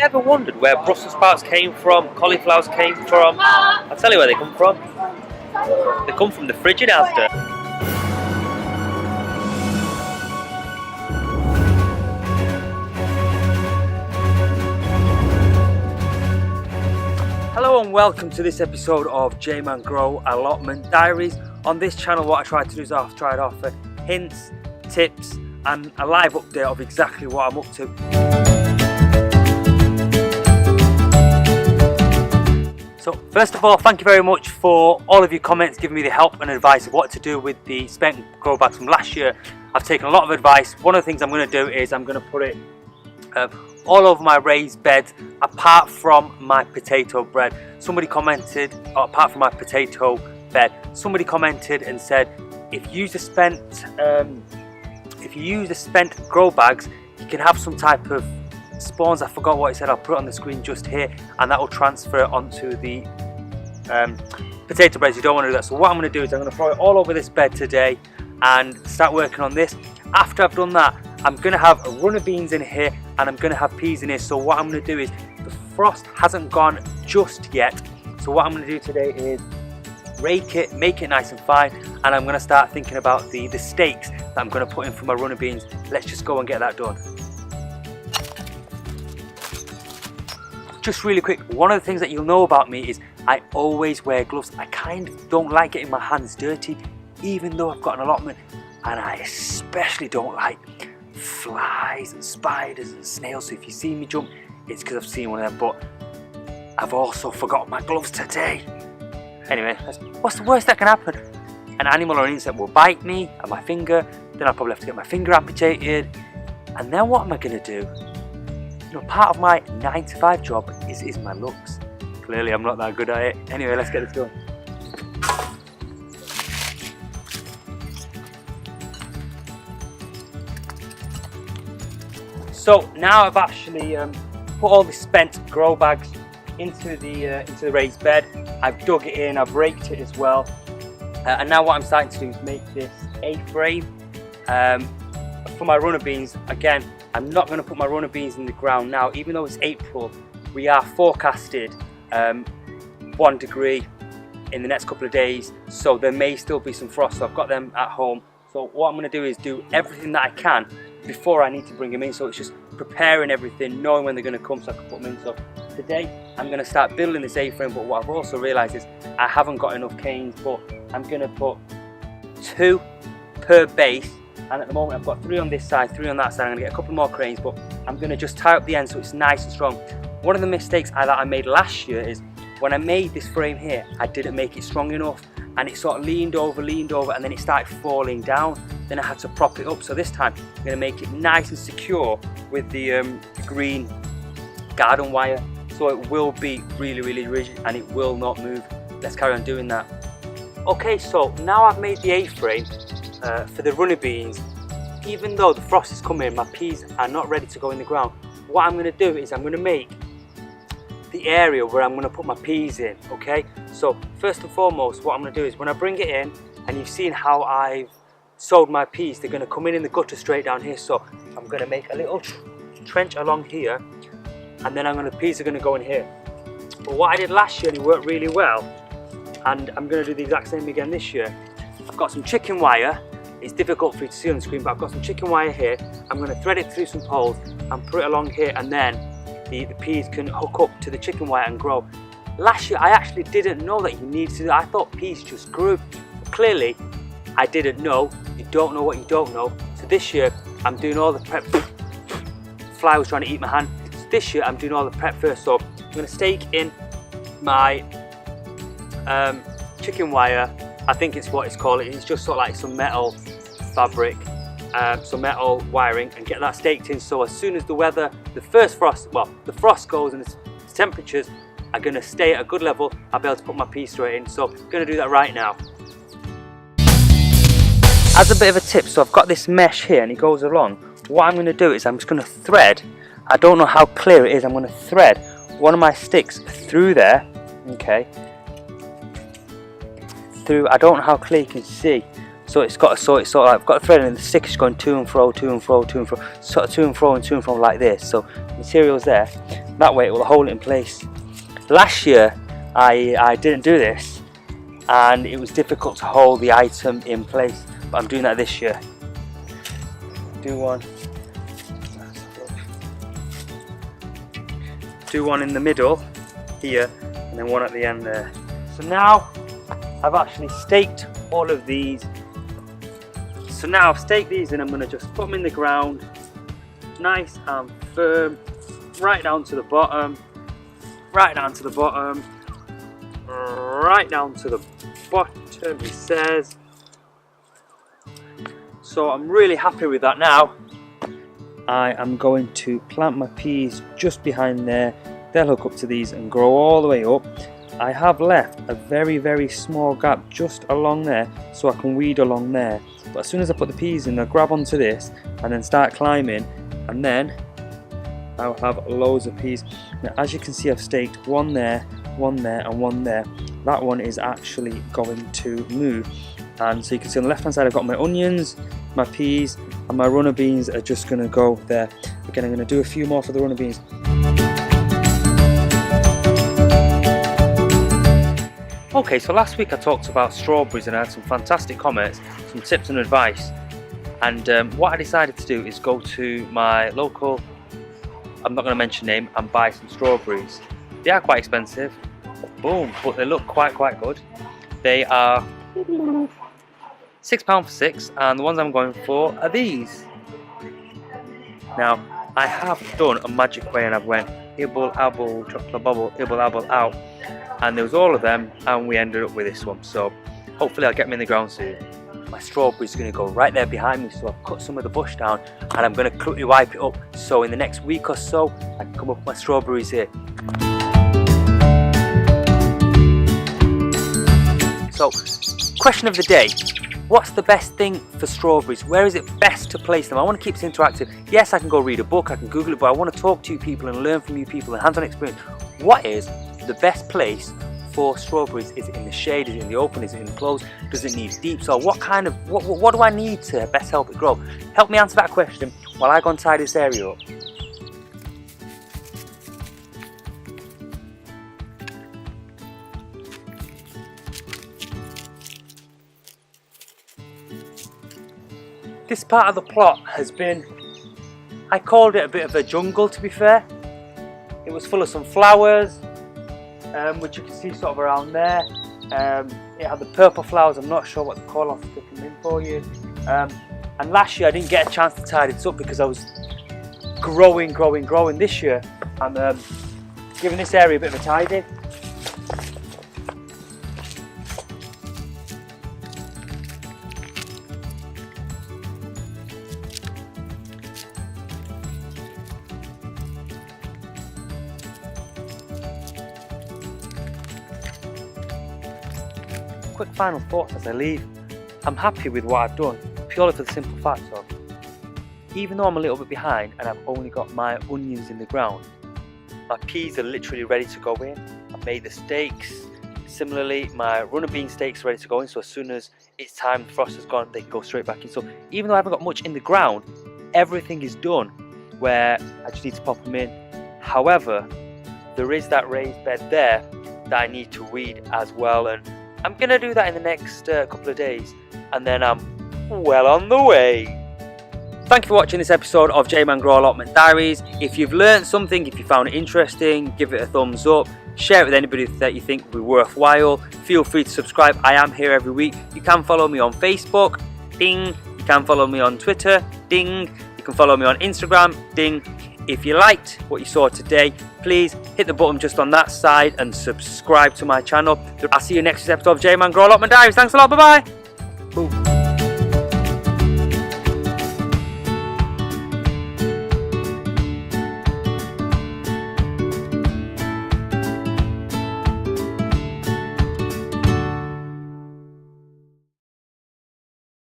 Ever wondered where Brussels sprouts came from, cauliflowers came from? I'll tell you where they come from. They come from the Frigidaire. Hello and welcome to this episode of JayManGrow Allotment Diaries. On this channel what I try to do is I try to offer hints, tips and a live update of exactly what I'm up to. So first of all, thank you very much for all of your comments giving me the help and advice of what to do with the spent grow bags from last year. I've taken a lot of advice. One of the things I'm going to do is I'm going to put it all over my raised beds apart from my potato bed. Somebody commented, apart from my potato bed, somebody commented and said if you use the spent grow bags, you can have some type of spawns. I forgot what it said. I'll put it on the screen just here, and that will transfer onto the potato beds. You don't want to do that. So what I'm going to do is I'm going to throw it all over this bed today and start working on this. After I've done that, I'm going to have a run of beans in here and I'm going to have peas in here. So what I'm going to do is, the frost hasn't gone just yet, so what I'm going to do today is rake it, make it nice and fine, and I'm going to start thinking about the stakes that I'm going to put in for my runner beans. Let's just go and get that done. Just really quick, one of the things that you'll know about me is I always wear gloves. I kind of don't like getting my hands dirty, even though I've got an allotment, and I especially don't like flies and spiders and snails. So if you see me jump, it's because I've seen one of them, but I've also forgot my gloves today. Anyway, what's the worst that can happen? An animal or an insect will bite me and my finger, then I'll probably have to get my finger amputated, and then what am I going to do? You know, part of my 9 to 5 job is my looks. Clearly I'm not that good at it. Anyway, let's get this done. So now I've actually put all the spent grow bags into the raised bed. I've dug it in, I've raked it as well, and now what I'm starting to do is make this A-frame for my runner beans. Again, I'm not going to put my runner beans in the ground now, even though it's April. We are forecasted 1 degree in the next couple of days, so there may still be some frost. So I've got them at home. So what I'm going to do is do everything that I can before I need to bring them in. So it's just preparing everything, knowing when they're going to come so I can put them in. So today I'm going to start building this A-frame, but what I've also realised is I haven't got enough canes, but I'm going to put 2 per base. And at the moment I've got 3 on this side, 3 on that side. I'm going to get a couple more cranes, but I'm going to just tie up the end so it's nice and strong. One of the mistakes that I made last year is when I made this frame here, I didn't make it strong enough, and it sort of leaned over, and then it started falling down. Then I had to prop it up. So this time I'm going to make it nice and secure with the green garden wire, so it will be really, really rigid and it will not move. Let's carry on doing that. Okay, so now I've made the A-frame for the runner beans. Even though the frost is coming, my peas are not ready to go in the ground. What I'm going to do is I'm going to make the area where I'm going to put my peas in. Okay, so first and foremost what I'm going to do is when I bring it in, and you've seen how I've sowed my peas, they're going to come in the gutter straight down here. So I'm going to make a little trench along here, and then the peas are going to go in here. But what I did last year, and it worked really well, and I'm going to do the exact same again this year. I've got some chicken wire. It's difficult for you to see on the screen, but I've got some chicken wire here. I'm going to thread it through some poles and put it along here, and then the peas can hook up to the chicken wire and grow. Last year I actually didn't know that you needed to do that. I thought peas just grew. But clearly I didn't know. You don't know what you don't know. So this year I'm doing all the prep. Fly was trying to eat my hand. So this year I'm doing all the prep first. So I'm going to stake in my chicken wire. I think it's what it's called. It's just sort of like some metal fabric, some metal wiring, and get that staked in. So as soon as the frost goes and the temperatures are going to stay at a good level, I'll be able to put my peas straight in. So I'm going to do that right now. As a bit of a tip, so I've got this mesh here and it goes along. What I'm going to do is I'm just going to thread, I don't know how clear it is, I'm going to thread one of my sticks through there, okay, through, I don't know how clear you can see. So it's got sort of like, I've got a thread and the stick is going to and fro, to and fro, to and fro, sort of to and fro and to and fro like this. So the material's there. That way it will hold it in place. Last year I didn't do this and it was difficult to hold the item in place, but I'm doing that this year. Do one in the middle here and then one at the end there. So now I've actually staked all of these. So now I've staked these and I'm going to just put them in the ground, nice and firm, right down to the bottom, right down to the bottom, right down to the bottom, he says. So I'm really happy with that now. I am going to plant my peas just behind there. They'll hook up to these and grow all the way up. I have left a very, very small gap just along there so I can weed along there. But as soon as I put the peas in, I'll grab onto this and then start climbing, and then I'll have loads of peas. Now, as you can see, I've staked one there, and one there. That one is actually going to move. And so you can see on the left hand side I've got my onions, my peas, and my runner beans are just going to go there. Again, I'm going to do a few more for the runner beans. Okay, so last week I talked about strawberries and I had some fantastic comments, some tips and advice. And what I decided to do is go to my local, I'm not going to mention name, and buy some strawberries. They are quite expensive, boom, but they look quite good. They are £6 for 6, and the ones I'm going for are these. Now, I have done a magic way and I've went ibble, abble, chocolate bubble, ibble, abble, out. And there was all of them and we ended up with this one. So hopefully I'll get them in the ground soon. My strawberries are going to go right there behind me, so I've cut some of the bush down and I'm going to quickly wipe it up. So in the next week or so, I can come up with my strawberries here. So, question of the day. What's the best thing for strawberries? Where is it best to place them? I want to keep this interactive. Yes, I can go read a book, I can Google it, but I want to talk to you people and learn from you people and hands-on experience. What is the best place for strawberries? Is it in the shade? Is it in the open? Is it enclosed? Does it need deep soil? What do I need to best help it grow? Help me answer that question while I go and tie this area up. This part of the plot has been, I called it a bit of a jungle, to be fair. It was full of some flowers, which you can see sort of around there. It had the purple flowers, I'm not sure what to call, I'll stick them in for you. And last year I didn't get a chance to tie this up because I was growing. This year I'm giving this area a bit of a tidy. Quick final thoughts as I leave. I'm happy with what I've done, purely for the simple fact of, even though I'm a little bit behind and I've only got my onions in the ground, my peas are literally ready to go in. I've made the stakes. Similarly, my runner bean stakes are ready to go in, so as soon as it's time, the frost is gone, they can go straight back in. So even though I haven't got much in the ground, everything is done where I just need to pop them in. However, there is that raised bed there that I need to weed as well, and I'm going to do that in the next couple of days, and then I'm well on the way. Thank you for watching this episode of JayManGrow Allotment Diaries. If you've learned something, if you found it interesting, give it a thumbs up, share it with anybody that you think would be worthwhile. Feel free to subscribe. I am here every week. You can follow me on Facebook, ding. You can follow me on Twitter, ding. You can follow me on Instagram, ding. If you liked what you saw today, please hit the button just on that side and subscribe to my channel. I'll see you next episode of JayManGrow Allotment Diaries. Thanks a lot. Bye-bye.